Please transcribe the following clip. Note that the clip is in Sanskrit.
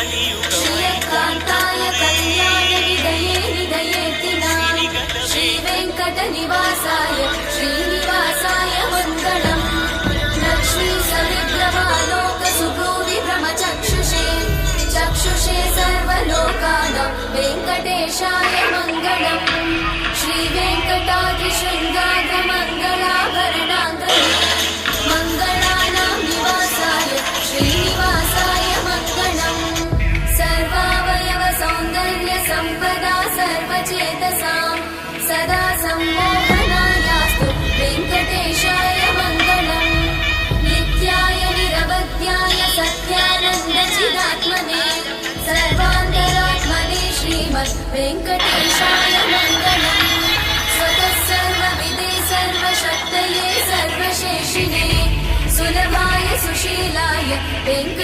श्रियकान्ताय कल्याणनिधये निधयेतिना श्रीवेङ्कटनिवासाय श्रीनिवासाय मङ्गलम् लक्ष्मी सविग्रहालोकसुभ्रूविभ्रमचक्षुषे चक्षुषे सर्वलोकानां वेङ्कटेशाय मङ्गलम् श्रीवेङ्कटाद्रिशृङ्गाग्रमङ्गलाभरणाङ्गले मङ्गलानां निवासाय श्रीनिवासाय मङ्गलम् सर्वावयव सौन्दर्य सम्पदा सर्वचेतसां सदा सम्मोहनायास्तु वेङ्कटेशाय मङ्गलम् नित्याय निरवध्याय सत्यानन्दचिदात्मने सर्वान्तरात्मने श्रीमद् वेङ्कटेशाय मङ्गलम् स्वतः सर्वविदे सर्वशक्तये सर्वशेषिणे सुलभाय सुशीलाय वेङ्कटेशाय